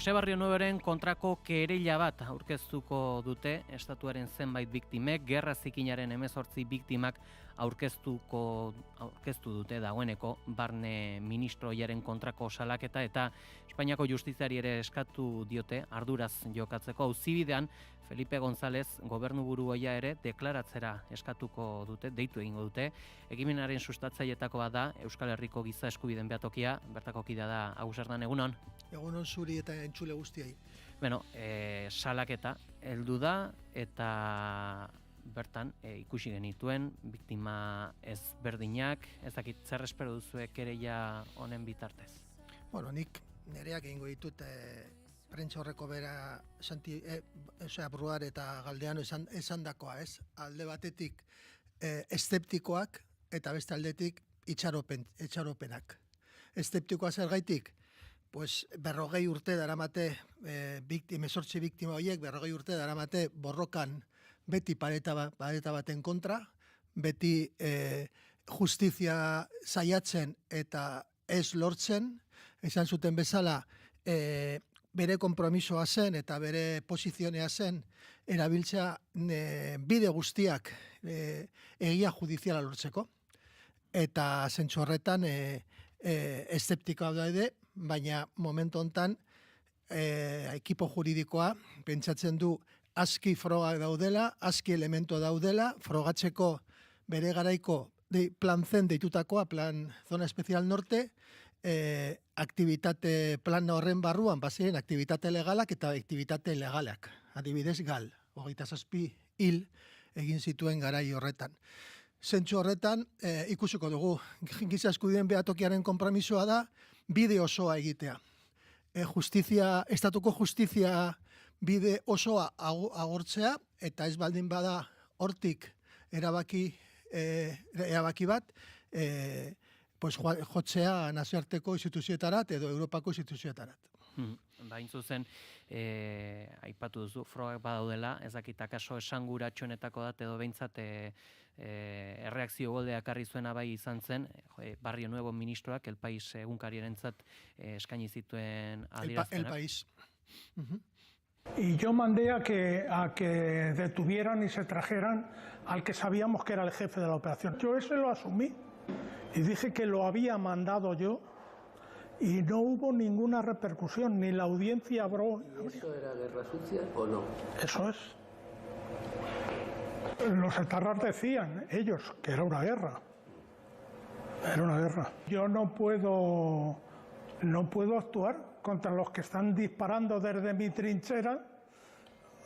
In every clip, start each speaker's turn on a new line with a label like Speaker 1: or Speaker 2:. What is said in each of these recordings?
Speaker 1: Jose Barrionuevoren kontrako kereila bat aurkeztuko dute estatuaren zenbait biktimek, gerra zikinaren 18 biktimak aurkeztu dute dagoeneko barne ministroiaren kontrako salaketa eta Espainiako justiziari ere eskatu diote arduraz jokatzeko. Auzibidean Felipe González gobernuburu ohia ere deklaratzera eskatuko dute, deitu egingo dute. Ekimenaren sustatzaileetako bat da Euskal Herriko Giza Eskubideen Behatokia, bertako kidea da Agus Ardan, egunon.
Speaker 2: Egunon zuri eta entzule guztiei.
Speaker 1: Salaketa heldu da eta bertan ikusi genituen biktima ezberdinak, ez dakit zer espero duzue kereila honen bitartez.
Speaker 2: Nik nereak egingo ditut prentsa horreko bera Bruar eta Galdeano esandakoa, ez? Alde batetik eszeptikoak eta beste aldetik itxaropenak. Eszeptikoa zergaitik? Pues 40 urte daramate 18 biktima horiek 40 urte daramate borrokan beti pareta baten kontra, beti justizia saiatzen eta ez lortzen, izan zuten bezala bere konpromisoa zen eta bere posizionea zen erabiltzea bide guztiak egia judiziala lortzeko. Eta zentzu horretan eszeptikoa daude, baina momentu hontan ekipo juridikoa pentsatzen du aski frogak daudela, aski elementu daudela, frogatzeko bere garaiko plan zen deitutakoa, plan Zona Especial Norte, aktivitate plan horren barruan, baziren aktivitate legalak eta aktivitate legalak. Adibidez, gal, 27 hil egin zituen garai horretan. Zentzu horretan, ikusiko dugu, Giza Eskubideen Behatokiaren konpromisoa da, bide osoa egitea. Estatuko justizia bide osoa agortzea, eta ez baldin bada hortik erabaki bat, jotzea nazioarteko instituzioetarat edo Europako instituzioetarat.
Speaker 1: Hain zuzen, aipatu duzu, frogak badaudela, ez dakit akaso esanguratsuenetako dat edo behintzat erreakzio goldea ekarri zuena bai izan zen, Barrionuevo ministroak El País egunkariarentzat eskaini zituen adierazpenak.
Speaker 2: El País.
Speaker 3: Y yo mandé a que detuvieran y se trajeran al que sabíamos que era el jefe de la operación. Yo ese lo asumí y dije que lo había mandado yo y no hubo ninguna repercusión, ni la audiencia habló.
Speaker 4: ¿Y eso era guerra sucia o no?
Speaker 3: Eso es. Los etarras decían, ellos, que era una guerra. Era una guerra. Yo no puedo actuar contra los que están disparando desde mi trinchera,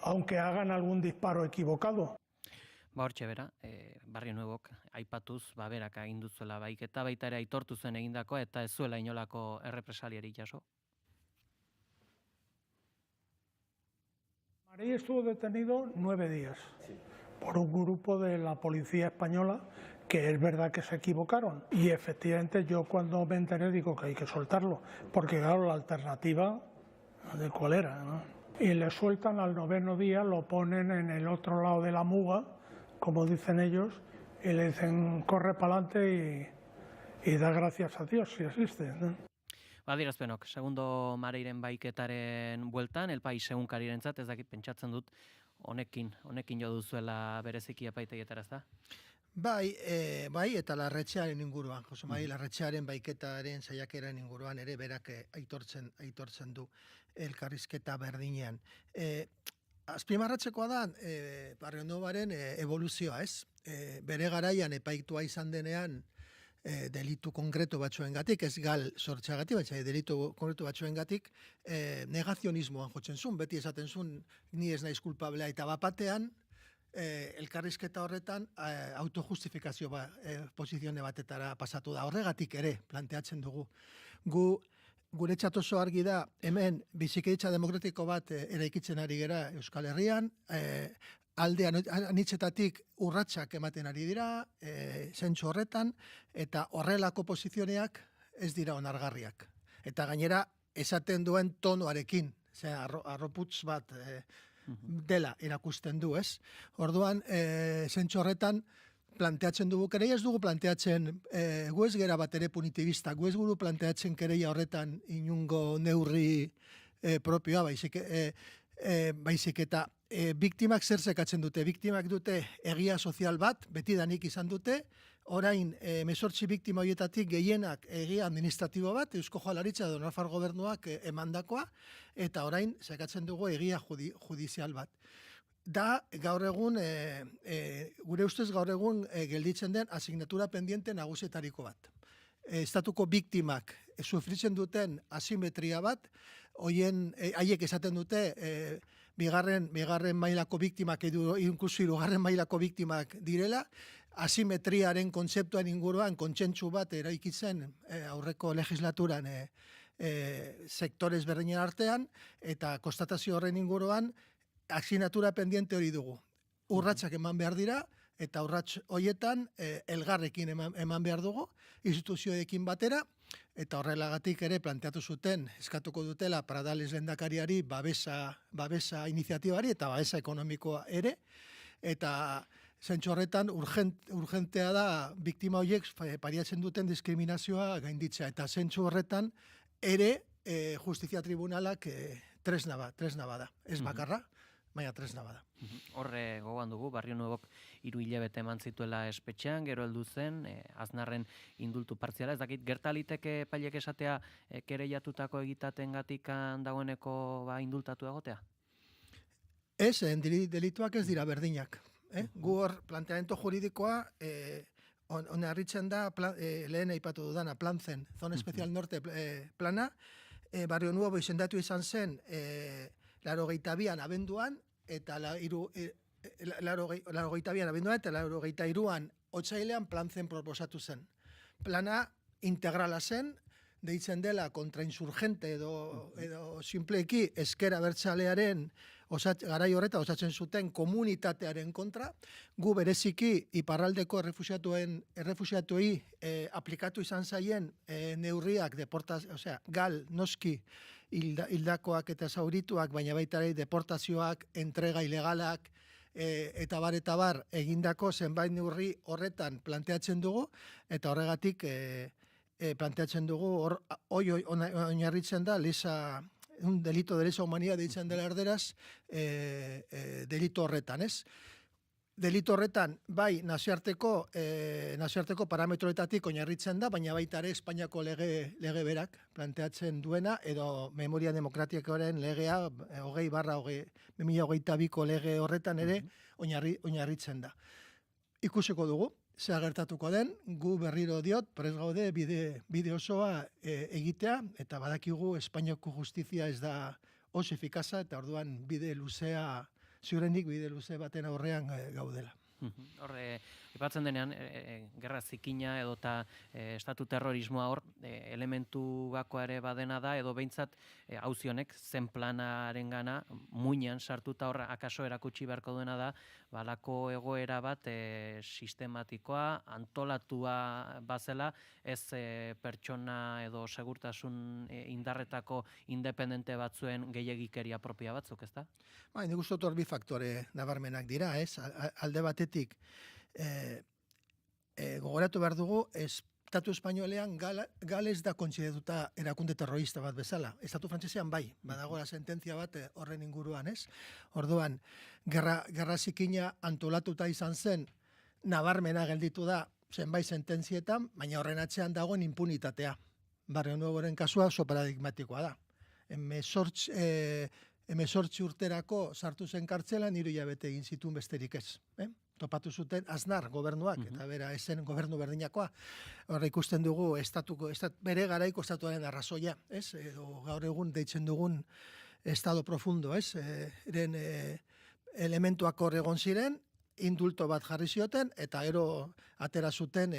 Speaker 3: aunque hagan algún disparo equivocado.
Speaker 1: Hortxe bera, Barrionuevok aipatuz, berak egin duzuela baiketa, baita ere aitortu zuen egindako eta ez zuela inolako errepresaliarik jaso.
Speaker 3: Marí estuvo detenido 9 días por un grupo de la policía española que es verdad que se equivocaron. Y efectivamente yo cuando me enteré digo que hay que soltarlo, porque claro, la alternativa de cuál era, ¿no? Y le sueltan al 9º día, lo ponen en el otro lado de la muga, como dicen ellos, y le dicen corre para adelante y da gracias a Dios si existe, ¿no?
Speaker 1: Adierazpenok, segundo Mareiren baiketaren bueltan, El País egunkariarentzat, ez dakit pentsatzen dut, honekin jo duzuela bereziki epaitegietara, ez da?
Speaker 2: Bai, eta Larretxearen inguruan, Jose Mari Larretxearen baiketaren saiakeren inguruan ere berak aitortzen du elkarrizketa berdinean. Azpimarratzekoa da, Barrionuevoren evoluzioa, ez? Bere garaian epaitua izan denean delitu konkretu batzuengatik, ez gal sortzeagatik, baina delitu konkretu batzuengatik negazionismoan jotzen zuen, beti esaten zuen ni ez naiz kulpablea eta bapatean elkarrizketa horretan autojustifikazio posizione batetara pasatu da. Horregatik ere planteatzen dugu. Guretzat oso argi da, hemen bizikidetza demokratiko bat eraikitzen ari gera Euskal Herrian, alde anitzetatik urratsak ematen ari dira, zentzu horretan, eta horrelako posizioneak ez dira onargarriak. Eta gainera, esaten duen tonoarekin, arroputz bat dela erakusten du, ez? Orduan, zentzu horretan, planteatzen dugu kereia, ez dugu planteatzen gu ez gera bat ere punitibista, gu ez guru planteatzen kereia horretan inungo neurri propioa, baizik eta biktimak zer zekatzen dute. Biktimak dute egia sozial bat, betidanik izan dute, orain 18 biktima horietatik gehienak egia administratibo bat, Eusko Jaurlaritza edo Nafar gobernuak emandakoa, eta orain zekatzen dugu egia judizial bat. Da, gaur egun, gure ustez gaur egun gelditzen den asignatura pendiente nagusietariko bat. Estatuko biktimak sufritzen duten asimetria bat, haiek esaten dute bigarren mailako biktimak edo inkluso hirugarren mailako biktimak direla, asimetriaren kontzeptuan inguruan kontsentsu bat eraikitzen aurreko legislaturan sektores berdinen artean, eta konstatazio horren inguruan asignatura pendiente hori dugu. Urratsak eman behar dira, eta urrats horietan elgarrekin eman behar dugu, instituzioekin batera, eta horrelagatik ere planteatu zuten, eskatuko dutela Pradales lehendakariari babesa iniziatibari eta babesa ekonomikoa ere, eta zentzu horretan urgentea da biktima horiek pariatzen duten diskriminazioa gainditzea, eta zentzu horretan ere justizia tribunalak tresna bada, ez bakarra, baina tresna bada.
Speaker 1: Horre gogoan dugu, Barrio Nuevok 3 hilabete eman zituela espetxean, gero heldu zen, Aznarren indultu partziala, ez dakit, gertaliteke epailek esatea kereiatutako egitatengatik dagoeneko indultatu egotea?
Speaker 2: Ez, delituak ez dira berdinak. Gu hor planteamento juridikoa oinarritzen da lehen aipatu dudana, plan zen, Zona Especial Norte plana, Barrio Nuevo izendatu izan zen 82an abenduan, eta 82an abenduan, eta 83an otsailean plan zen proposatu zen. Plana integrala zen, deitzen dela kontrainsurgente edo simpleeki ezker abertzalearen garai horreta osatzen zuten komunitatearen kontra, gu bereziki iparraldeko errefuxiatuei aplikatu izan zaien neurriak gal, noski, hildakoak eta zaurituak, baina baita ere deportazioak, entrega ilegalak, eta bar egindako zenbait neurri horretan planteatzen dugu, eta horregatik planteatzen dugu, oinarritzen da, un delito de lesa humanidad deitzen dela erderaz, delito horretan, ez? Delito horretan, bai, nazioarteko parametroetatik oinarritzen da, baina baita ere Espainiako lege berak planteatzen duena, edo Memoria Demokratikoaren legea 20/2022ko lege horretan ere oinarritzen da. Ikusiko dugu, zea gertatuko den, gu berriro diot, prest gaude bide osoa egitea, eta badakigu Espainiako justizia ez da oso efikaza, eta orduan bide luzea, ziurenik bide luze baten aurrean gaudela.
Speaker 1: Horre, ipatzen denean, gerra zikina edota estatu terrorismoa hor, elementu gakoa ere badena da, edo behintzat auzionek zen planaren gana, muinean sartuta hor akaso erakutsi beharko duena da, balako egoera bat sistematikoa, antolatua bazela, ez pertsona edo segurtasun indarretako independente batzuen gehiegikeria propia batzuk, ez da?
Speaker 2: Nik uste dut hor bi faktore nabarmenak dira, ez? Alde batetik, gogoratu behar dugu, Estatu Espainolean gal ez da kontsidatuta erakunde terrorista bat bezala. Estatu frantsesean bai, badagoela sententzia bat horren inguruan, ez? Orduan, gerra zikina antolatuta izan zen, nabarmena gelditu da zenbait sententzietan, baina horren atzean dagoen impunitatea. Barrio Nuevoren kasua oso paradigmatikoa da. 18 urterako sartu zen kartzelan 3 hilabete egin zituen besterik ez. Topatu zuten Aznar gobernuak, eta bera esen gobernu berdinakoa. Horra ikusten dugu bere garaiko estatuaren arrazoia, ez? Edo gaur egun deitzen dugun estado profundo, ez? Elementuak hor egon ziren, indulto bat jarri zioten, eta ero atera zuten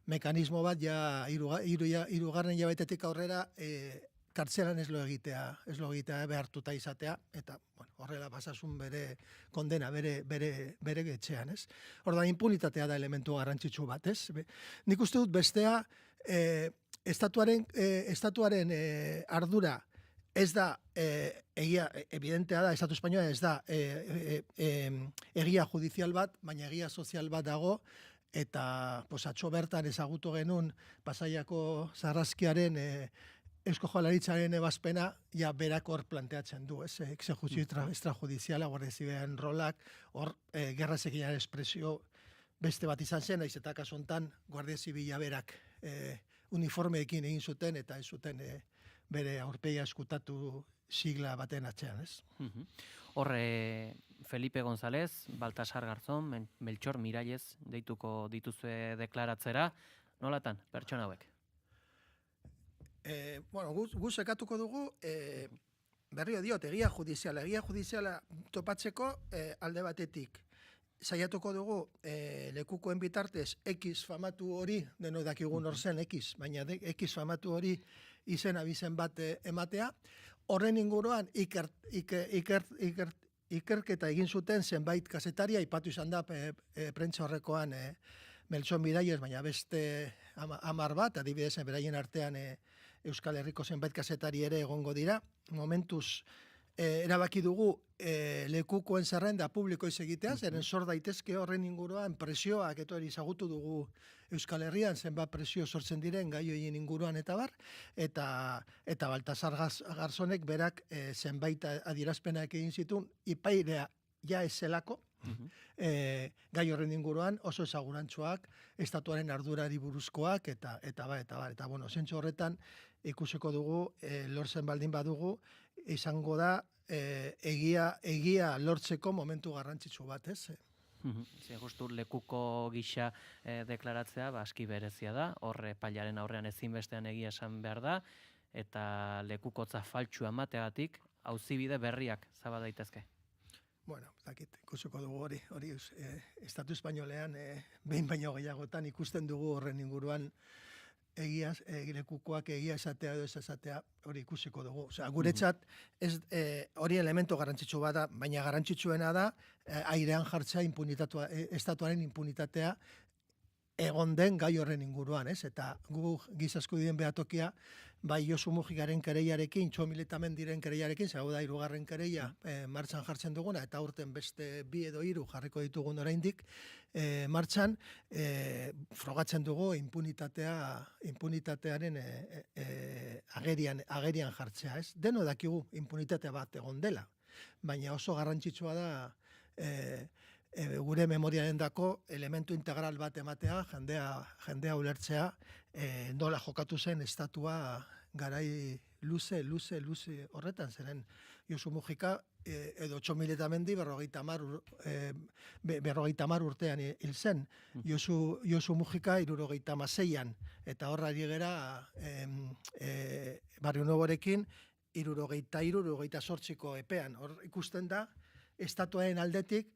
Speaker 2: mekanismo bat ja hirugarren hilabetetik aurrera kartzelan ez lo egitea behartuta izatea, eta horrela pasasun bere kondena, bere etxean, ez? Orduan, impunitatea da elementu garrantzitsu bat, ez? Nik uste dut bestea, estatuaren ardura ez da, evidentea da, Estatu Espainoa ez da egia judizial bat, baina egia sozial bat dago, eta atzo bertan ezagutu genuen Pasaiako sarraskiaren Eusko Jaurlaritzaren ebazpena ja berak hor planteatzen du, ez? Exekuzio extrajudiziala, Guardia Zibilaren rolak, hor gerra zikinaren espresio beste bat izan zen, naiz eta kasu hontan Guardia Zibila berak uniformeekin egin zuten eta ez zuten bere aurpegia eskutatu sigla baten atzean, ez?
Speaker 1: Hor, Felipe González, Baltasar Garzón, Melchor Miralles deituko dituzue deklaratzera, nolatan, pertsona hauek?
Speaker 2: Bueno, gu sekatuko dugu, berrio diot, egia judiziala topatzeko alde batetik. Saiatuko dugu lekukoen bitartez X famatu hori, deno dakigun hor zen X, baina X famatu hori izen abizen bat ematea. Horren inguruan ikerketa egin zuten zenbait kazetaria, aipatu izan da prentsa horrekoan Melchor Miralles, baina beste 10 bat, adibidez beraien artean Euskal Herriko zenbait kazetari ere egongo dira. Momentuz erabaki dugu lekukoen zerrenda publikoiz egitea, zeren sor daitezke horren inguruan presioak etori ezagutu dugu Euskal Herrian, zenbat presio sortzen diren gai horien inguruan eta bar, eta Baltasar Garzonek berak zenbait adierazpenak egin zituen, ipairea ja ez zelako, gai horren inguruan oso ezagurantzuak, estatuaren ardurari buruzkoak, eta bueno, zentzu horretan ikusiko dugu, lortzen baldin badugu, izango da egia lortzeko momentu garrantzitsu bat, ez?
Speaker 1: Justu lekuko gisa deklaratzea, aski berezia da, hor epailaren aurrean ezinbestean egia esan behar da, eta lekukotza faltsua emateagatik, auzibide berriak zaba daitezke.
Speaker 2: Bueno, ikusiko dugu hori Estatu Espainolean behin baino gehiagotan ikusten dugu horren inguruan lekukoak egia esatea edo ez esatea hori ikusiko dugu. Osea, guretzat hori elementu garrantzitsu bada, baina garrantzitsuena da airean jartzea estatuaren impunitatea egon den gai horren inguruan, ez? Eta gu giza eskubideen behatokia bai Josu Mujikaren kereiarekin, Txomiletamen diren kereiarekin, zau da 3. kereia martxan jartzen duguna, eta urten beste 2 edo 3 jarriko ditugun oraindik martxan, frogatzen dugu impunitatearen agerian jartzea, ez? Deno dakigu impunitatea bat egon dela, baina oso garrantzitsua da gure memoriaren dako elementu integral bat ematea, jendea ulertzea, nola jokatu zen estatua garai luze horretan, zeren Josu Mujika edo Txomiletamendi 50 urtean hil zen. Josu Mujika 76an, eta horrari gera Barrio Nuevorekin 78ko epean. Hor ikusten da, estatuaren aldetik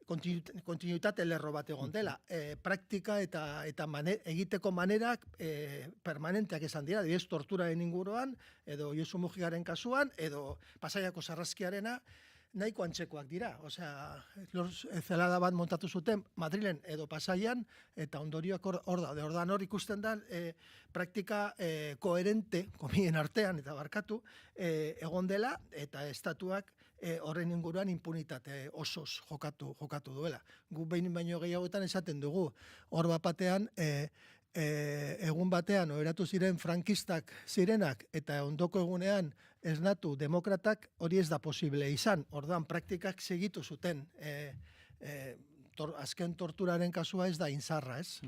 Speaker 2: kontinuitate lerro bat egon dela. Praktika eta egiteko manerak permanenteak esan dira, dibidez torturaren inguruan, edo Josu Mujikaren kasuan, edo Pasaiako sarraskiarena, nahiko antzekoak dira. Osea, zelada bat montatu zuten Madrilen edo Pasaian, eta ondorioak hor daude. Ordan hor ikusten da, praktika koherente, komien artean, eta barkatu, egon dela, eta estatuak horren inguruan impunitate osoz jokatu duela. Gu behin baino gehiagoetan esaten dugu, hor batean, egun batean oheratu ziren frankistak zirenak, eta ondoko egunean esnatu demokratak, hori ez da posible izan. Ordan praktikak segitu zuten. Azken torturaren kasua ez da inzarra, ez?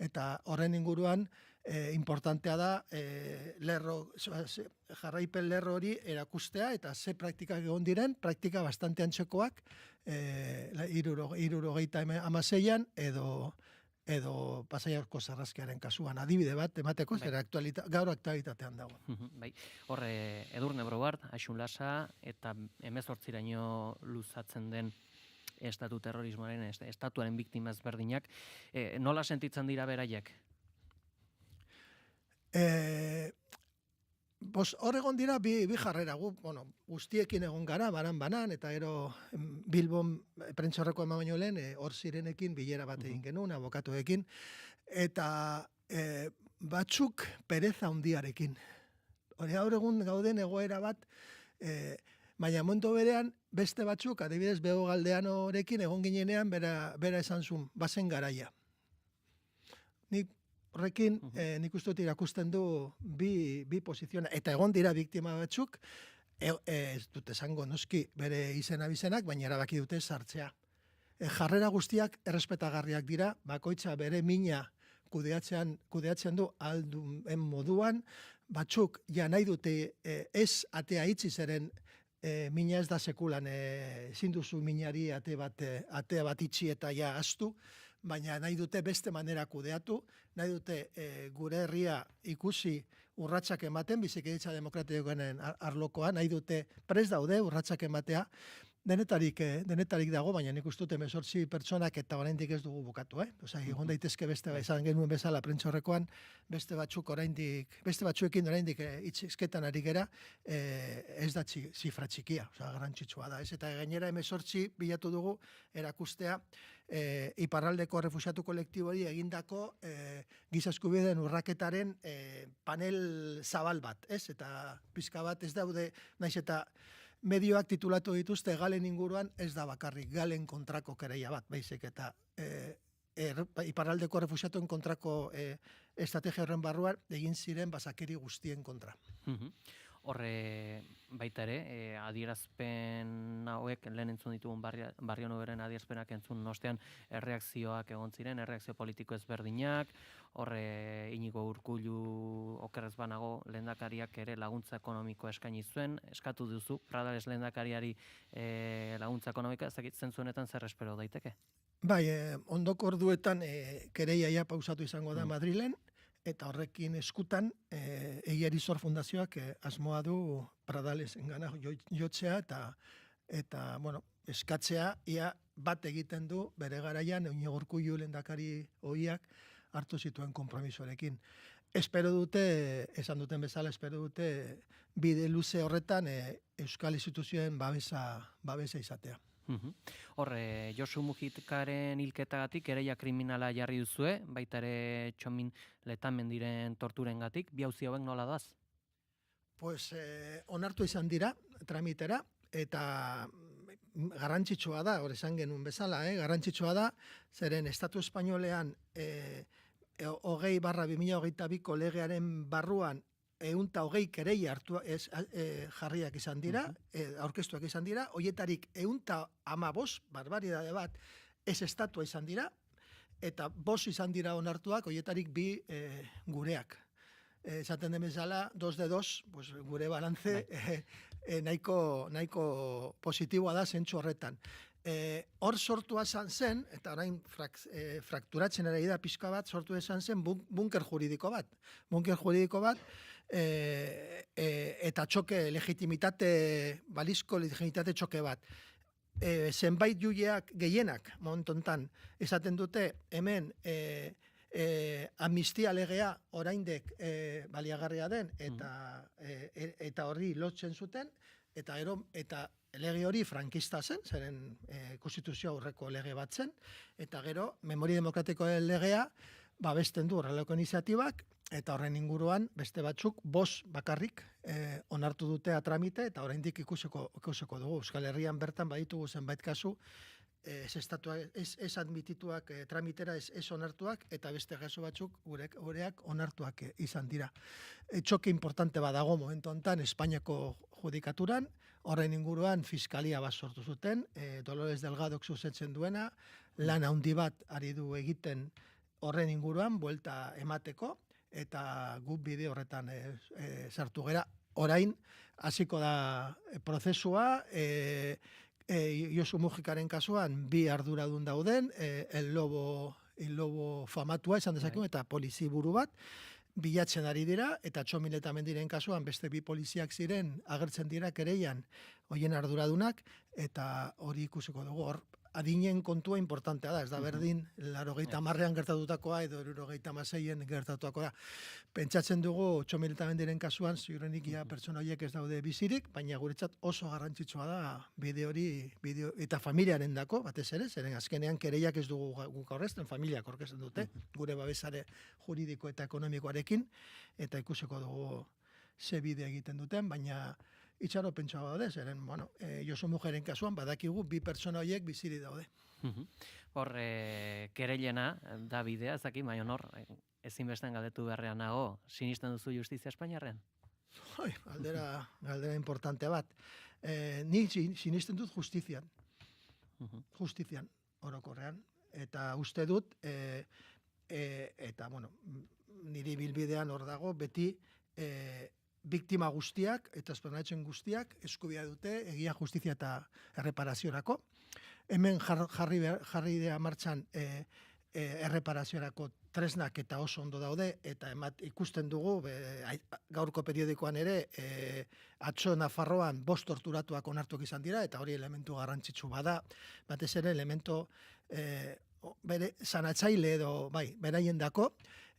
Speaker 2: Eta horren inguruan, importantea da jarraipen lerro hori erakustea, eta ze praktikak egon diren, praktika bastante antzekoak, 76an edo Pasaiako sarraskiaren kasuan, adibide bat emateko, zera gaur aktualitatean dago.
Speaker 1: Hor, Edurne Brogard, Aixun Lasa, eta 18raino luzatzen den estatu terrorismoaren, estatuaren biktima ezberdinak, nola sentitzen dira beraiek?
Speaker 2: Hor egon dira bi jarrera, guztiekin egon gara, banan, eta gero Bilbon prentxorreko eman baino lehen, hor zirenekin bilera bat egin genuen, abokatuekin, eta batzuk pereza handiarekin. Gaur egun gauden egoera bat, baina momentu berean, beste batzuk, adibidez, Bego Galdeanorekin egon ginenean, bera esan zuen, bazen garaia. Nik horrekin nik uste dut irakusten du bi poziziona. Eta egon dira biktima batzuk, ez dut esango noski bere izena bizenak, baina erabaki dute sartzea. Jarrera guztiak errespetagarriak dira, bakoitza bere mina kudeatzen du alduen moduan, batzuk ja nahi dute ez atea itzi zeren mina ez da sekulan ezin duzu minari atea bat itxi eta ja astu, baina nahi dute beste manera kudeatu, nahi dute gure herria ikusi urratsak ematen, bizikidetza demokratikoen arlokoa, nahi dute prest daude urratsak ematea, denetarik dago, baina nik uste dut 18 pertsonak eta oraindik ez dugu bukatu, Osea, egon daitezke beste esan genuen bezala prentsaurrekoan, beste batzuekin oraindik hitz-hizketan ari gera, ez da zifra txikia, osea, garrantzitsua da, Eta gainera 18 bilatu dugu erakustea iparraldeko refuxiatu kolektibori egindako giza eskubideen urraketaren panel zabal bat, Eta pizka bat ez daude, naiz eta medioak titulatu dituzte galen inguruan, ez da bakarrik galen kontrako kereia bat, baizik eta iparraldeko refuxiatuen kontrako estrategia horren barruan egin ziren basakeri guztien kontra.
Speaker 1: Horre baita ere, adierazpen hauek lehen entzun ditugun Barrio Noberen adierazpenak entzun nostean erreakzioak egon ziren, erreakzio politiko ezberdinak, horre Inigo Urkullu okerrez banago lehendakariak ere laguntza ekonomiko eskaini zuen, eskatu duzu, Pradales lehendakariari laguntza ekonomikoa, zentzu honetan zer espero daiteke?
Speaker 2: Bai, ondoko orduetan kereia ja pausatu izango da Madrilen, eta horrekin eskutan Egiarizor Fundazioak asmoa du Pradalesengana jotzea eta bueno, eskatzea ia bat egiten du bere garaian Inigo Urkullu lehendakari ohiak hartu zituen konpromisoarekin. Espero dute, esan duten bezala, espero dute bide luze horretan euskal instituzioen babesa izatea.
Speaker 1: Horre, Josu Mujikaren hilketagatik kereia kriminala jarri duzue, baita ere Txomin Letamendiren torturengatik, bi auzi hauek nola daz?
Speaker 2: Pues onartu izan dira tramitera eta garrantzitsua da, hor esan genuen bezala, garrantzitsua da, zeren Estatu Espainolean 20/2022ko legearen barruan 120 kereia jarriak izan dira, aurkeztuak izan dira, horietarik 115 barbaridade bat ez estatua izan dira, eta 5 izan dira onartuak, horietarik 2 gureak. Esaten den bezala, 2 de 2, pues, gure balantze nahiko positiboa da zentzu horretan. Hor sortua izan zen, eta orain frakturatzen ari da pixka bat, sortu izan zen bunker juridiko bat. Bunker juridiko bat, eta txoke balizko legitimitate txoke bat. Zenbait juleak gehienak, momentu honetan, esaten dute hemen amnistia legea oraindek baliagarria den, eta horri lotzen zuten, eta lege hori frankista zen, zeren konstituzio aurreko lege bat zen, eta gero, memoria demokratikoen legea, babesten du horrelako iniziatibak, eta horren inguruan beste batzuk 5 bakarrik onartu dute tramite, eta oraindik ikusiko dugu. Euskal Herrian bertan baditugu zenbait kasu, ez admitituak tramitera ez onartuak, eta beste kasu batzuk gureak onartuak izan dira. Txoke importante badago momentu honetan Espainiako judikaturan, horren inguruan fiskalia bat sortu zuten, Dolores Delgadok zuzentzen duena, lan handi bat ari du egiten horren inguruan, buelta emateko, eta guk bide horretan sartu gera. Orain, hasiko da prozesua, Josu Mujikaren kasuan 2 arduradun dauden, el lobo famatua esan dezakegu, eta poliziburu bat, bilatzen ari dira, eta Txomin Letamendiren kasuan beste 2 poliziak ziren agertzen dira kereian horien arduradunak, eta hori ikusiko dugu. Hor, adinen kontua importantea da, ez da berdin 80ean gertatutakoa edo 76en gertatutakoa. Pentsatzen dugu Txomin Letamendiren kasuan ziurrenik pertsona horiek ez daude bizirik, baina guretzat oso garrantzitsua da bide hori, eta familiaren dako, batez ere, zeren azkenean kereiak ez dugu guk aurrezten, familiak aurkezten dute, gure babesare juridiko eta ekonomikoarekin, eta ikusiko dugu ze bide egiten duten, baina itxaro pentsa daude, zeren, bueno, Josu Mujeren kasuan, badakigu bi pertsona horiek biziri daude.
Speaker 1: Hor, kereilena da bidea, zaki, baina hor, ezinbestean galdetu beharrean nago, sinisten duzu justizia Espainiarrean?
Speaker 2: Galdera importante bat. Ni sinisten dut justizian. Justizian, orokorrean. Eta uste dut, eta, bueno, niri bilbidean hor dago, beti biktima guztiak eta esplanatxen guztiak eskubia dute egia, justizia eta erreparaziorako. Hemen jarri dea martxan erreparaziorako tresnak eta oso ondo daude, eta ikusten dugu, gaurko periodikoan ere, atzo Nafarroan 5 torturatuak onartuak izan dira, eta hori elementu garrantzitsu bada, batez ere elementu bere sanatzaile edo, beraien dako,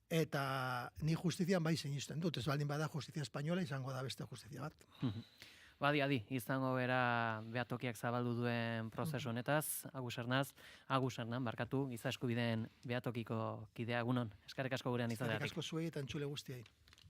Speaker 2: eta ni justizian bai sinisten dut, ez baldin bada justizia espainola izango da beste justizia bat.
Speaker 1: Adi, izango bera behatokiak zabaldu duen prozesu honetaz, Agus Hernan, barkatu, giza eskubideen behatokiko kidea, egunon, eskerrik asko gurean izateagatik.
Speaker 2: Eskerrik asko zuei eta entzule guztiei.